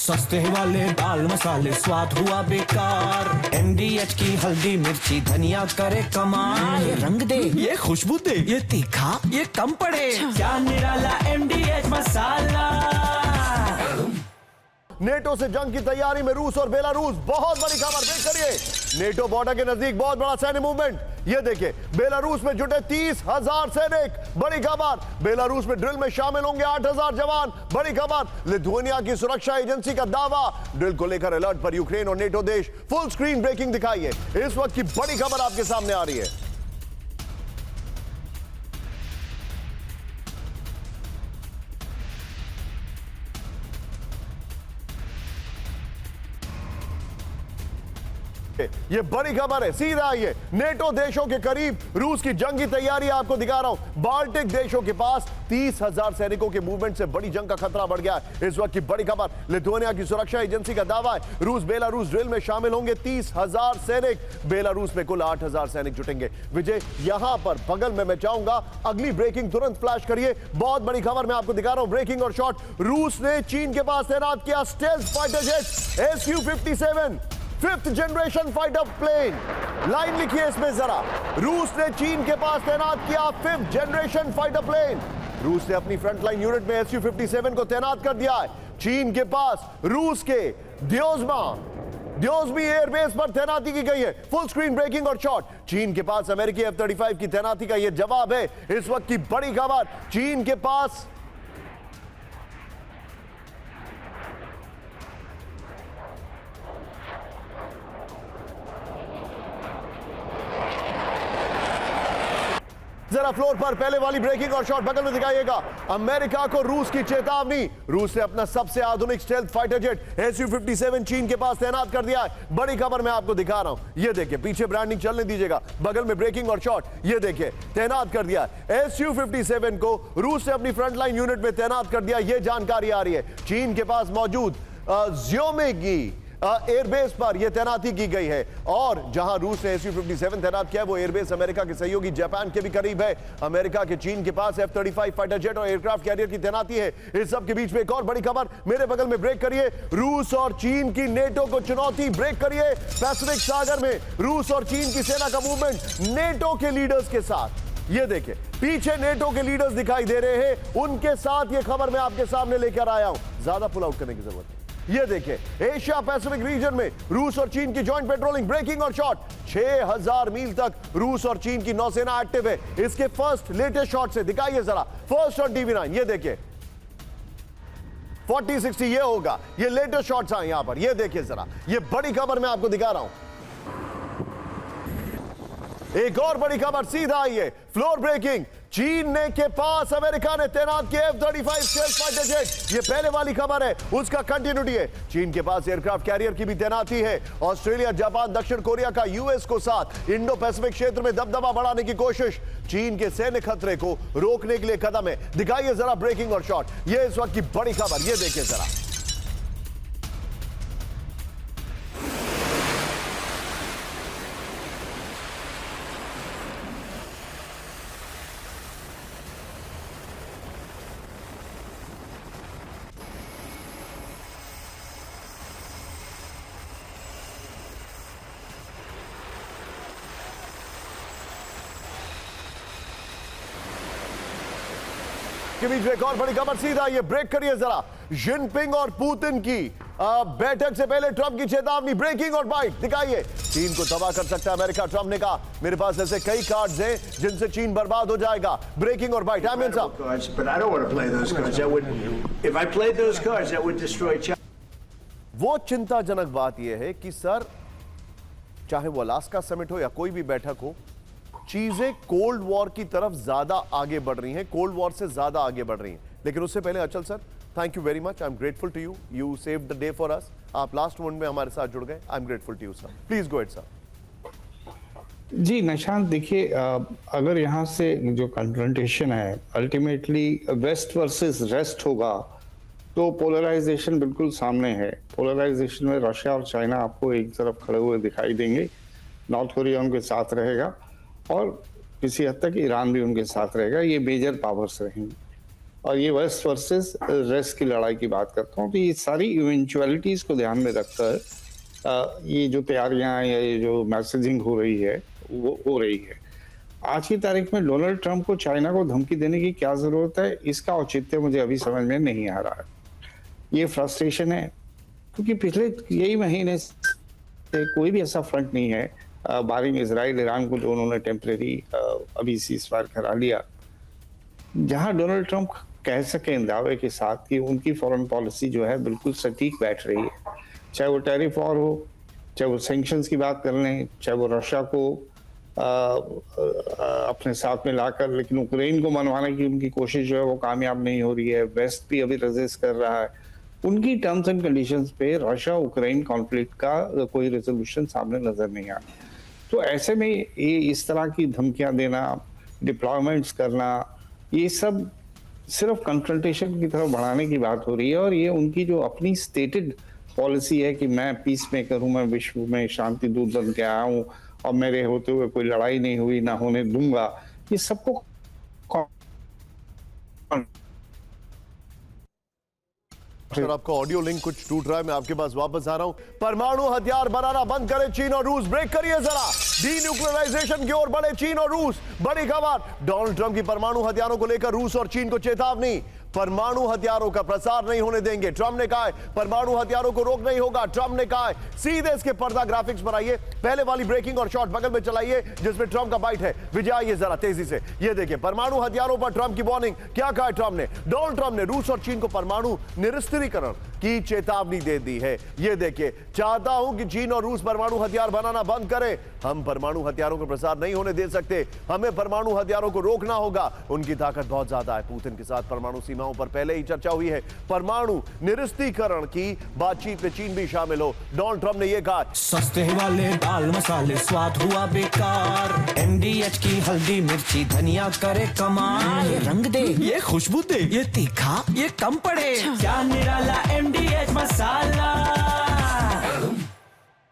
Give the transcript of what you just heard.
सस्ते वाले दाल मसाले स्वाद हुआ बेकार। MDH की हल्दी मिर्ची धनिया करे कमाल। ये रंग दे, ये खुशबू दे, ये तीखा, ये कम पड़े। क्या निराला MDH मसाला। नेटो से जंग की तैयारी में रूस और बेलारूस, बहुत बड़ी खबर देख करिए। नेटो बॉर्डर के नजदीक बहुत बड़ा सैन्य मूवमेंट, ये देखिए बेलारूस में जुटे 30,000 सैनिक, बड़ी खबर। बेलारूस में ड्रिल में शामिल होंगे 8,000 जवान, बड़ी खबर। लिथुआनिया की सुरक्षा एजेंसी का दावा, ड्रिल को लेकर अलर्ट पर यूक्रेन और नेटो देश। फुल स्क्रीन ब्रेकिंग दिखाइए, इस वक्त की बड़ी खबर आपके सामने आ रही है। ये बड़ी खबर है, सीधा आइए। नेटो देशों के करीब रूस की जंगी तैयारी आपको दिखा रहा हूं। बाल्टिक देशों के पास 30,000 सैनिकों के मूवमेंट से बड़ी जंग का खतरा बढ़ गया है। इस वक्त की बड़ी खबर, लिथुआनिया की सुरक्षा एजेंसी का दावा है रूस बेलारूस ड्रिल में शामिल होंगे 30,000 सैनिक। बेलारूस में कुल 8,000 सैनिक जुटेंगे। विजय, यहां पर बगल में मैं चाहूंगा अगली ब्रेकिंग तुरंत फ्लैश करिए। बहुत बड़ी खबर मैं आपको दिखा रहा हूं, ब्रेकिंग और शॉट। रूस ने चीन के पास तैनात किया stealth fighter jet Su-57 5th generation fighter plane. Line लिखिए इसमें जरा, रूस ने चीन के पास तैनात किया 5th जनरेशन फाइटर प्लेन। रूस ने अपनी फ्रंटलाइन यूनिट में Su-57 को तैनात कर दिया है। चीन के पास रूस के द्योजमी एयरबेस पर तैनाती की गई है। फुल स्क्रीन ब्रेकिंग और शॉट। चीन के पास अमेरिकी F-35 की तैनाती का यह जवाब है। इस वक्त की बड़ी खबर, चीन के पास जरा फ्लोर पर पहले वाली ब्रेकिंग और शॉट बगल में दिखाइएगा। अमेरिका को रूस की चेतावनी, रूस ने अपना सबसे आधुनिक स्टेल्थ फाइटर जेट Su-57 चीन के पास तैनात कर दिया है। बड़ी खबर मैं आपको दिखा रहा हूं, ये देखिए, पीछे ब्रांडिंग चलने दीजिएगा, बगल में ब्रेकिंग और शॉट, ये देखिए तैनात कर दिया है। Su-57 को रूस ने अपनी फ्रंटलाइन यूनिट में तैनात कर दिया, ये जानकारी आ रही है। चीन के पास मौजूद ज़्योमेगी एयरबेस पर यह तैनाती की गई है। और जहां रूस ने Su-57 तैनात किया है, वो एयरबेस अमेरिका के सहयोगी जापान के भी करीब है। अमेरिका के चीन के पास F-35 फाइटर जेट और एयरक्राफ्ट कैरियर की तैनाती है। इस सब के बीच में एक और बड़ी खबर मेरे बगल में, ब्रेक करिए। रूस और चीन की नेटो को चुनौती, ब्रेक करिए। पैसिफिक सागर में रूस और चीन की सेना का मूवमेंट नेटो के लीडर्स के साथ, ये देखिए पीछे नेटो के लीडर्स दिखाई दे रहे हैं, उनके साथ ये खबर मैं आपके सामने लेकर आया हूं। ज्यादा पुल आउट करने की जरूरत है। ये देखिए एशिया पैसिफिक रीजन में रूस और चीन की जॉइंट पेट्रोलिंग, ब्रेकिंग और शॉट। 6,000 मील तक रूस और चीन की नौसेना एक्टिव है। इसके फर्स्ट लेटेस्ट शॉट से दिखाइए जरा, फर्स्ट और TV9, ये देखिए 40-60 ये होगा, ये लेटेस्ट शॉट्स हैं यहां पर, ये देखिए जरा, ये बड़ी खबर मैं आपको दिखा रहा हूं। एक और बड़ी खबर सीधा आई है, फ्लोर ब्रेकिंग। चीन ने के पास अमेरिका ने तैनात किया F-35 स्टेल्थ फाइटर जेट, ये पहले वाली खबर है, उसका कंटिन्यूटी है। चीन के पास एयरक्राफ्ट कैरियर की भी तैनाती है। ऑस्ट्रेलिया, जापान, दक्षिण कोरिया का US को साथ इंडो पैसिफिक क्षेत्र में दबदबा बढ़ाने की कोशिश। चीन के सैन्य खतरे को रोकने के लिए कदम है। दिखाइए जरा ब्रेकिंग और शॉट, ये इस वक्त की बड़ी खबर, ये देखिए जरा। के बीच में एक और बड़ी खबर सीधा, ये ब्रेक करिए जरा। जिनपिंग और पुतिन की बैठक से पहले ट्रंप की चेतावनी, ब्रेकिंग और बाइट दिखाइए। चीन को तबाह कर सकता है अमेरिका, ट्रंप ने कहा मेरे पास ऐसे कई कार्ड्स हैं जिनसे चीन बर्बाद हो जाएगा। ब्रेकिंग और बाइट, आमिर साहब। वो चिंताजनक बात यह है कि सर, चाहे वो अलास्का समिट हो या कोई भी बैठक हो, चीजें कोल्ड वॉर की तरफ ज्यादा आगे बढ़ रही हैं, कोल्ड वॉर से ज्यादा आगे बढ़ रही हैं। लेकिन उससे पहले Achal sir, thank you very much, I am grateful to you, you saved the day for us. आप लास्ट मोमेंट में हमारे साथ जुड़ गए, I am grateful to you sir, please go ahead sir. जी निशांत, देखिए अगर यहाँ से जो कन्फ्रंटेशन है अल्टीमेटली वेस्ट वर्सेस रेस्ट होगा तो पोलराइजेशन बिल्कुल सामने है। पोलराइजेशन में रशिया और चाइना आपको एक तरफ खड़े हुए दिखाई देंगे, नॉर्थ कोरिया उनके साथ रहेगा और किसी हद तक ईरान भी उनके साथ रहेगा। ये मेजर पावर्स रहेंगे। और ये वेस्ट वर्सेस रेस्ट की लड़ाई की बात करता हूँ। तो ये सारी इवेंचुअलिटीज को ध्यान में रखकर ये जो तैयारियां या ये जो मैसेजिंग हो रही है वो हो रही है। आज की तारीख में डोनाल्ड ट्रंप को चाइना को धमकी देने की क्या जरूरत है, इसका औचित्य मुझे अभी समझ में नहीं आ रहा है। ये फ्रस्ट्रेशन है क्योंकि पिछले यही महीने से कोई भी ऐसा फ्रंट नहीं है बारिंग इजराइल ईरान को जो उन्होंने टेम्परेरी अभी सीजफायर करा लिया, जहां डोनाल्ड ट्रंप कह सके दावे के साथ कि उनकी फॉरेन पॉलिसी जो है बिल्कुल सटीक बैठ रही है। चाहे वो टैरिफ वॉर हो, चाहे वो सैंक्शंस की बात कर लें, चाहे वो रशिया को अपने साथ में लाकर, लेकिन यूक्रेन को मनवाने की उनकी कोशिश जो है वो कामयाब नहीं हो रही है। वेस्ट भी अभी रेजिस्ट कर रहा है। उनकी टर्म्स एंड कंडीशंस पे रशिया यूक्रेन कॉन्फ्लिक्ट का कोई रेजोल्यूशन सामने नजर नहीं आ रहा। तो ऐसे में ये इस तरह की धमकियां देना, डिप्लॉयमेंट्स करना, ये सब सिर्फ कन्फ्रंटेशन की तरफ बढ़ाने की बात हो रही है। और ये उनकी जो अपनी स्टेटेड पॉलिसी है कि मैं पीस मेकर हूं, मैं विश्व में शांति दूत बन के आया हूं और मेरे होते हुए कोई लड़ाई नहीं हुई, ना होने दूंगा, ये सबको सर आपका ऑडियो लिंक कुछ टूट रहा है, मैं आपके पास वापस आ रहा हूं। परमाणु हथियार बनाना बंद करे चीन और रूस, ब्रेक करिए जरा, डीन्यूक्लियराइजेशन की ओर बढ़े चीन और रूस। बड़ी खबर, डोनाल्ड ट्रंप की परमाणु हथियारों को लेकर रूस और चीन को चेतावनी, परमाणु हथियारों का प्रसार नहीं होने देंगे। ट्रंप ने कहा है परमाणु हथियारों को रोक नहीं होगा। ट्रंप ने कहा है, सीधे इसके पर्दा ग्राफिक्स पर आइए, पहले वाली ब्रेकिंग और शॉट बगल में चलाइए जिसमें ट्रंप का बाइट है। विजय आइए जरा तेजी से, ये देखिए परमाणु हथियारों पर ट्रंप की वार्निंग। क्या कहा है ट्रंप ने? डोनाल्ड ट्रंप ने रूस और चीन को परमाणु निरस्त्रीकरण की चेतावनी दे दी है। ये देखिए, चाहता हूं कि चीन और रूस परमाणु हथियार बनाना बंद करें। हम परमाणु हथियारों का प्रसार नहीं होने दे सकते, हमें परमाणु हथियारों को रोकना होगा। उनकी ताकत बहुत ज्यादा है। पुतिन के साथ परमाणु सीमाओं पर पहले ही चर्चा हुई है। परमाणु निरस्त्रीकरण की बातचीत में चीन भी शामिल हो, डोनाल्ड ट्रंप ने यह कहा। सस्ते वाले दाल मसाले स्वाद हुआ बेकार, MDH की हल्दी मिर्ची धनिया करे कमाल। ये रंग दे, ये खुशबू दे, ये तीखा, ये कम पड़े, क्या निराला MDH मसाला।